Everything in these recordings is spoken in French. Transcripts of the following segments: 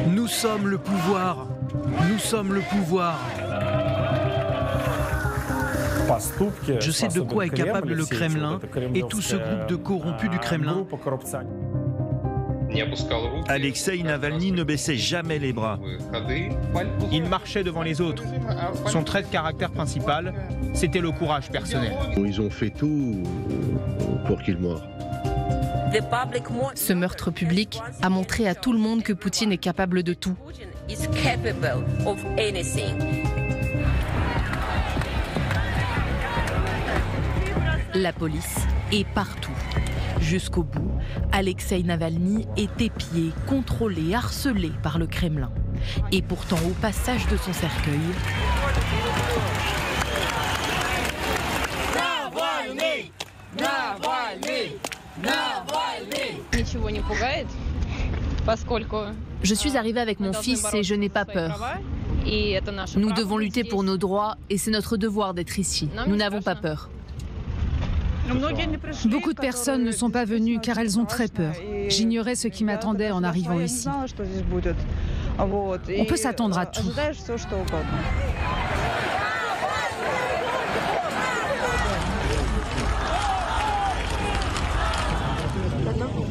Nous sommes le pouvoir. Nous sommes le pouvoir. Je sais de quoi est capable le Kremlin et tout ce groupe de corrompus du Kremlin. Alexeï Navalny ne baissait jamais les bras. Il marchait devant les autres. Son trait de caractère principal, c'était le courage personnel. Ils ont fait tout pour qu'il meure. Ce meurtre public a montré à tout le monde que Poutine est capable de tout. La police est partout. Jusqu'au bout, Alexeï Navalny est épié, contrôlé, harcelé par le Kremlin. Et pourtant, au passage de son cercueil, je suis arrivée avec mon fils et je n'ai pas peur. Nous devons lutter pour nos droits et c'est notre devoir d'être ici. Nous n'avons pas peur. Beaucoup de personnes ne sont pas venues car elles ont très peur. J'ignorais ce qui m'attendait en arrivant ici. On peut s'attendre à tout.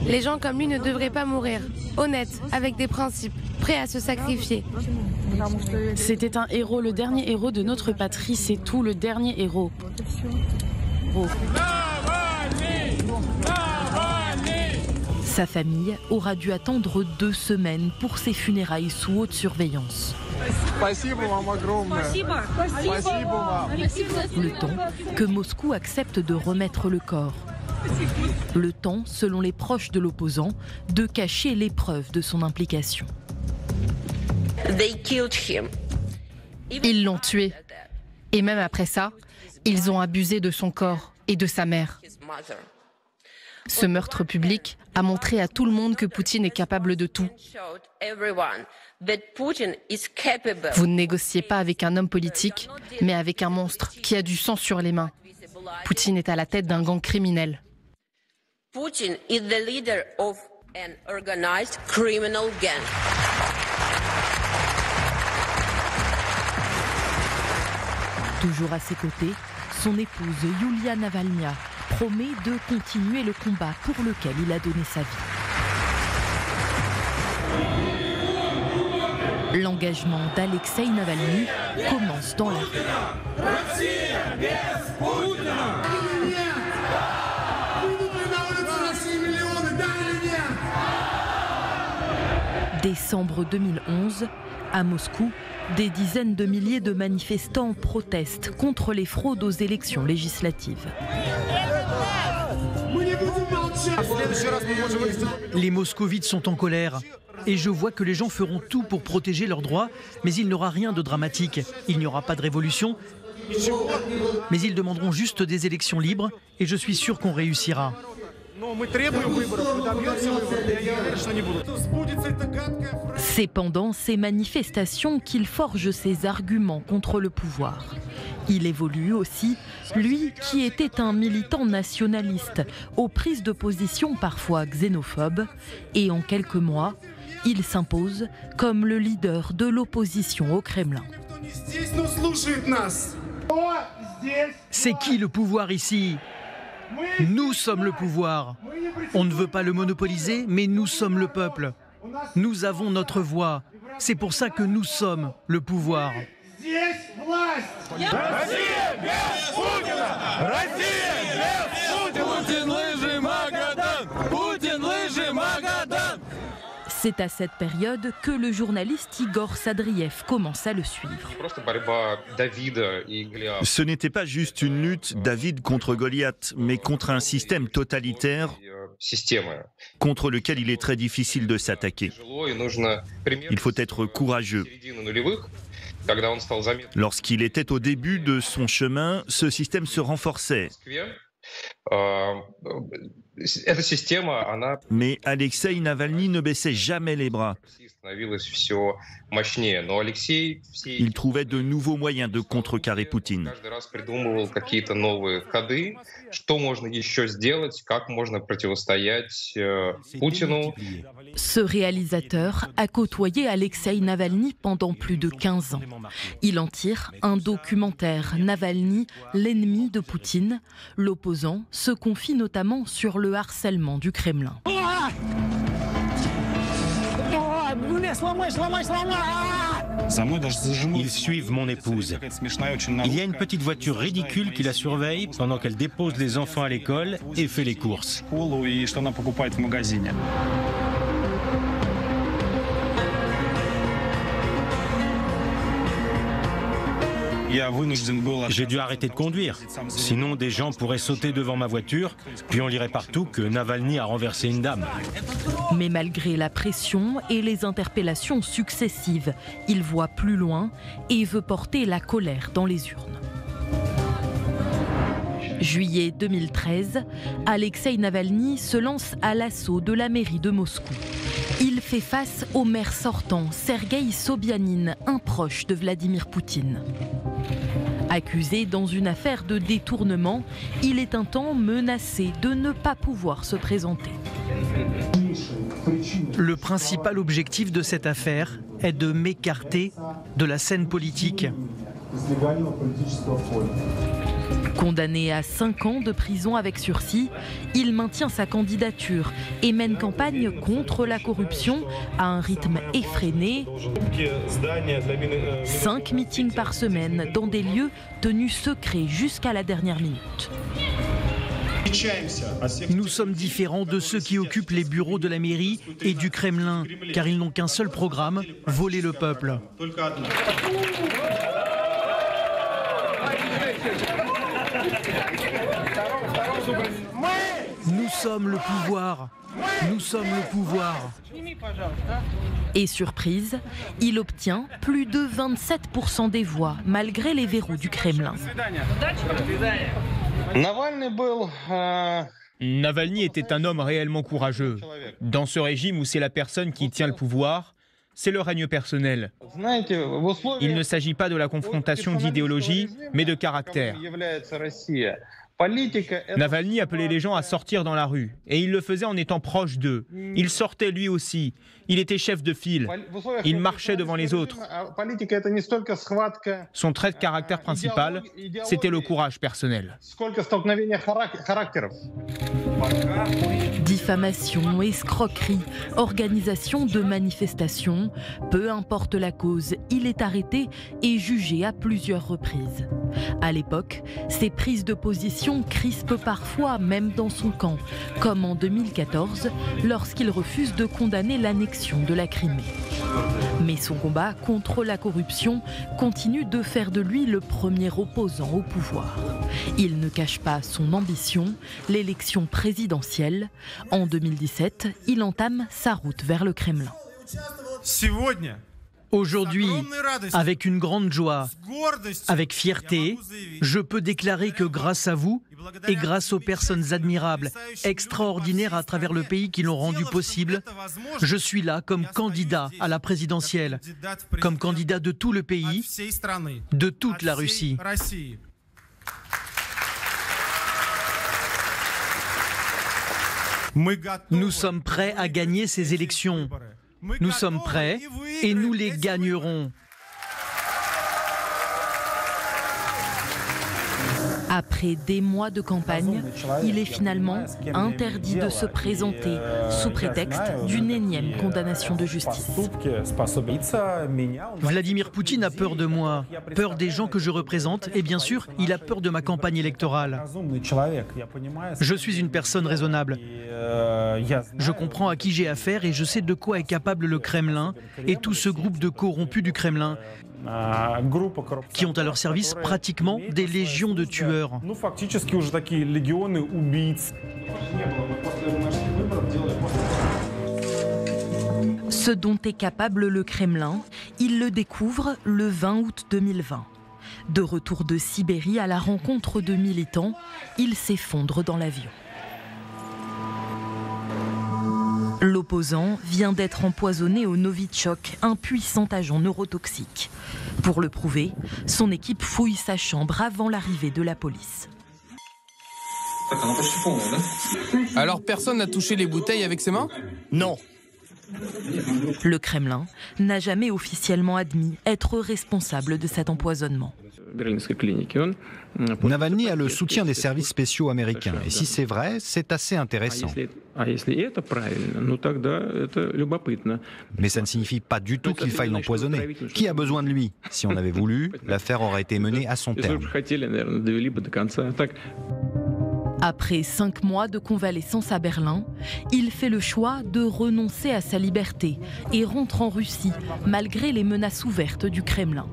Les gens comme lui ne devraient pas mourir. Honnête, avec des principes, prêt à se sacrifier. C'était un héros, le dernier héros de notre patrie, c'est tout, le dernier héros. Sa famille aura dû attendre 2 semaines pour ses funérailles sous haute surveillance. Le temps que Moscou accepte de remettre le corps. Le temps, selon les proches de l'opposant, de cacher les preuves de son implication. Ils l'ont tué. Et même après ça, ils ont abusé de son corps et de sa mère. Ce meurtre public a montré à tout le monde que Poutine est capable de tout. Vous ne négociez pas avec un homme politique, mais avec un monstre qui a du sang sur les mains. Poutine est à la tête d'un gang criminel. Putin is the leader of an organized criminal gang. Toujours à ses côtés, son épouse Yulia Navalnya promet de continuer le combat pour lequel il a donné sa vie. L'engagement d'Alexeï Navalny commence dans la rue. Décembre 2011, à Moscou, des dizaines de milliers de manifestants protestent contre les fraudes aux élections législatives. Les moscovites sont en colère. Et je vois que les gens feront tout pour protéger leurs droits, mais il n'y aura rien de dramatique. Il n'y aura pas de révolution, mais ils demanderont juste des élections libres et je suis sûr qu'on réussira. C'est pendant ces manifestations qu'il forge ses arguments contre le pouvoir. Il évolue aussi, lui qui était un militant nationaliste, aux prises de position parfois xénophobes, et en quelques mois, il s'impose comme le leader de l'opposition au Kremlin. C'est qui le pouvoir ici ? Nous sommes le pouvoir. On ne veut pas le monopoliser, mais nous sommes le peuple. Nous avons notre voix. C'est pour ça que nous sommes le pouvoir. C'est à cette période que le journaliste Igor Sadriev commence à le suivre. Ce n'était pas juste une lutte David contre Goliath, mais contre un système totalitaire contre lequel il est très difficile de s'attaquer. Il faut être courageux. Lorsqu'il était au début de son chemin, ce système se renforçait. Mais Alexeï Navalny ne baissait jamais les bras. Il trouvait de nouveaux moyens de contrecarrer Poutine. Ce réalisateur a côtoyé Alexeï Navalny pendant plus de 15 ans. Il en tire un documentaire, Navalny, l'ennemi de Poutine. L'opposant se confie notamment sur le harcèlement du Kremlin. Ils suivent mon épouse. Il y a une petite voiture ridicule qui la surveille pendant qu'elle dépose les enfants à l'école et fait les courses. J'ai dû arrêter de conduire, sinon des gens pourraient sauter devant ma voiture, puis on lirait partout que Navalny a renversé une dame. Mais malgré la pression et les interpellations successives, il voit plus loin et veut porter la colère dans les urnes. Juillet 2013, Alexeï Navalny se lance à l'assaut de la mairie de Moscou. Il fait face au maire sortant, Sergueï Sobyanin, un proche de Vladimir Poutine. Accusé dans une affaire de détournement, il est un temps menacé de ne pas pouvoir se présenter. Le principal objectif de cette affaire est de m'écarter de la scène politique. Condamné à 5 ans de prison avec sursis, il maintient sa candidature et mène campagne contre la corruption à un rythme effréné. 5 meetings par semaine dans des lieux tenus secrets jusqu'à la dernière minute. Nous sommes différents de ceux qui occupent les bureaux de la mairie et du Kremlin, car ils n'ont qu'un seul programme, voler le peuple. Nous sommes le pouvoir. Nous sommes le pouvoir. Et surprise, il obtient plus de 27% des voix, malgré les verrous du Kremlin. Navalny était un homme réellement courageux. Dans ce régime où c'est la personne qui tient le pouvoir, c'est le règne personnel. Il ne s'agit pas de la confrontation d'idéologie, mais de caractère. Navalny appelait les gens à sortir dans la rue, et il le faisait en étant proche d'eux. Il sortait lui aussi. Il était chef de file. Il marchait devant les autres. Son trait de caractère principal, c'était le courage personnel. Diffamation, escroquerie, organisation de manifestations, peu importe la cause, il est arrêté et jugé à plusieurs reprises. À l'époque, ses prises de position crispent parfois, même dans son camp, comme en 2014, lorsqu'il refuse de condamner l'annexion de la Crimée. Mais son combat contre la corruption continue de faire de lui le premier opposant au pouvoir. Il ne cache pas son ambition, l'élection présidentielle. En 2017, il entame sa route vers le Kremlin. Aujourd'hui, avec une grande joie, avec fierté, je peux déclarer que grâce à vous et grâce aux personnes admirables, extraordinaires à travers le pays qui l'ont rendu possible, je suis là comme candidat à la présidentielle, comme candidat de tout le pays, de toute la Russie. Nous sommes prêts à gagner ces élections. Nous sommes prêts et nous les gagnerons. Après des mois de campagne, il est finalement interdit de se présenter sous prétexte d'une énième condamnation de justice. Vladimir Poutine a peur de moi, peur des gens que je représente et bien sûr, il a peur de ma campagne électorale. Je suis une personne raisonnable. Je comprends à qui j'ai affaire et je sais de quoi est capable le Kremlin et tout ce groupe de corrompus du Kremlin qui ont à leur service pratiquement des légions de tueurs. Ce dont est capable le Kremlin, il le découvre le 20 août 2020. De retour de Sibérie à la rencontre de militants, il s'effondre dans l'avion. L'opposant vient d'être empoisonné au Novichok, un puissant agent neurotoxique. Pour le prouver, son équipe fouille sa chambre avant l'arrivée de la police. Alors personne n'a touché les bouteilles avec ses mains ? Non. Le Kremlin n'a jamais officiellement admis être responsable de cet empoisonnement. Navalny a le soutien des services spéciaux américains. Et si c'est vrai, c'est assez intéressant. Mais ça ne signifie pas du tout qu'il faille l'empoisonner. Qui a besoin de lui? Si on avait voulu, l'affaire aurait été menée à son terme. Après 5 mois de convalescence à Berlin, il fait le choix de renoncer à sa liberté et rentre en Russie, malgré les menaces ouvertes du Kremlin.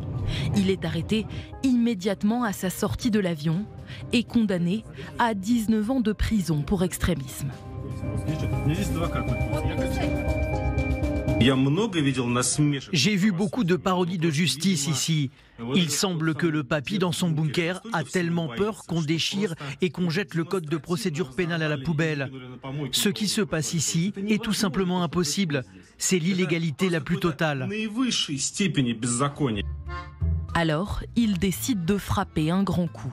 Il est arrêté immédiatement à sa sortie de l'avion et condamné à 19 ans de prison pour extrémisme. J'ai vu beaucoup de parodies de justice ici. Il semble que le papy dans son bunker a tellement peur qu'on déchire et qu'on jette le code de procédure pénale à la poubelle. Ce qui se passe ici est tout simplement impossible. C'est l'illégalité la plus totale. Alors, il décide de frapper un grand coup.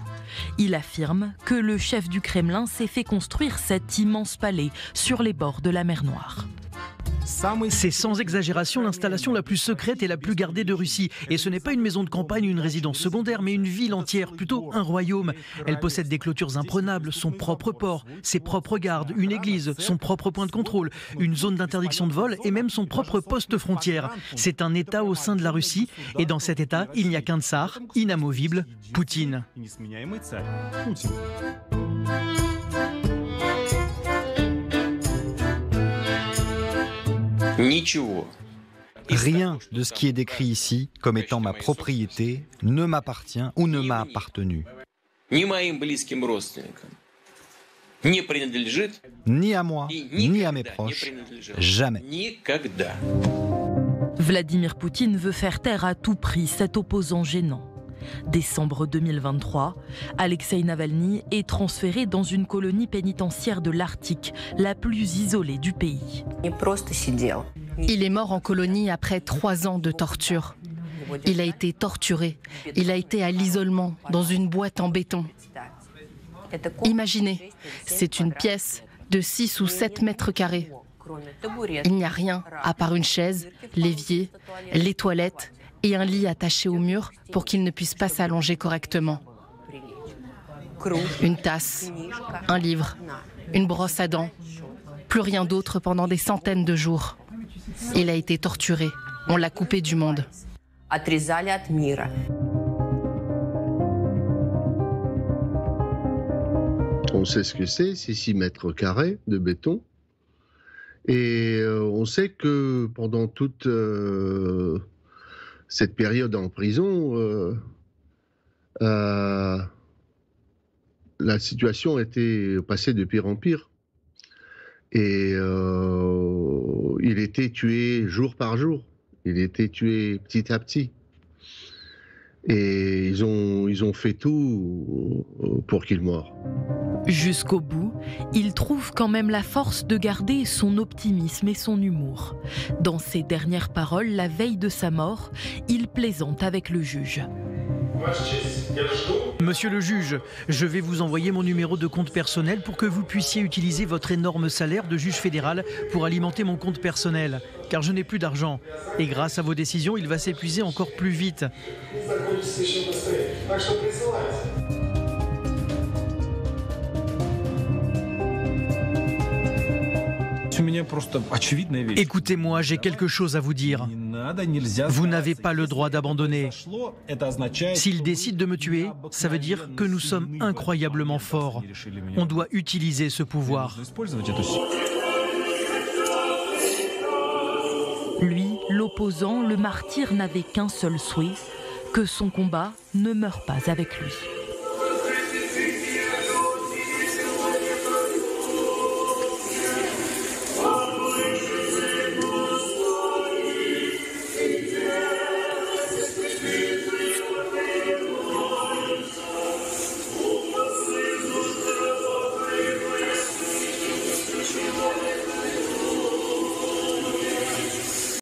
Il affirme que le chef du Kremlin s'est fait construire cet immense palais sur les bords de la mer Noire. C'est sans exagération l'installation la plus secrète et la plus gardée de Russie. Et ce n'est pas une maison de campagne ou une résidence secondaire, mais une ville entière, plutôt un royaume. Elle possède des clôtures imprenables, son propre port, ses propres gardes, une église, son propre point de contrôle, une zone d'interdiction de vol et même son propre poste frontière. C'est un État au sein de la Russie. Et dans cet État, il n'y a qu'un tsar, inamovible, Poutine. Rien de ce qui est décrit ici comme étant ma propriété ne m'appartient ou ne m'a appartenu. Ni à moi, ni à mes proches, jamais. Vladimir Poutine veut faire taire à tout prix cet opposant gênant. Décembre 2023, Alexeï Navalny est transféré dans une colonie pénitentiaire de l'Arctique, la plus isolée du pays. Il est mort en colonie après 3 ans de torture. Il a été torturé. Il a été à l'isolement, dans une boîte en béton. Imaginez, c'est une pièce de 6 ou 7 mètres carrés. Il n'y a rien à part une chaise, l'évier, les toilettes et un lit attaché au mur pour qu'il ne puisse pas s'allonger correctement. Une tasse, un livre, une brosse à dents, plus rien d'autre pendant des centaines de jours. Il a été torturé, on l'a coupé du monde. On sait ce que c'est 6 mètres carrés de béton. Et on sait que pendant toute cette période en prison, la situation était passée de pire en pire. Et il était tué jour par jour. Il était tué petit à petit. Et ils ont fait tout pour qu'il meure. Jusqu'au bout, il trouve quand même la force de garder son optimisme et son humour. Dans ses dernières paroles, la veille de sa mort, il plaisante avec le juge. Monsieur le juge, je vais vous envoyer mon numéro de compte personnel pour que vous puissiez utiliser votre énorme salaire de juge fédéral pour alimenter mon compte personnel, car je n'ai plus d'argent. Et grâce à vos décisions, il va s'épuiser encore plus vite. Écoutez-moi, j'ai quelque chose à vous dire. Vous n'avez pas le droit d'abandonner. S'il décide de me tuer, ça veut dire que nous sommes incroyablement forts. On doit utiliser ce pouvoir. Lui, l'opposant, le martyr, n'avait qu'un seul souhait, que son combat ne meure pas avec lui.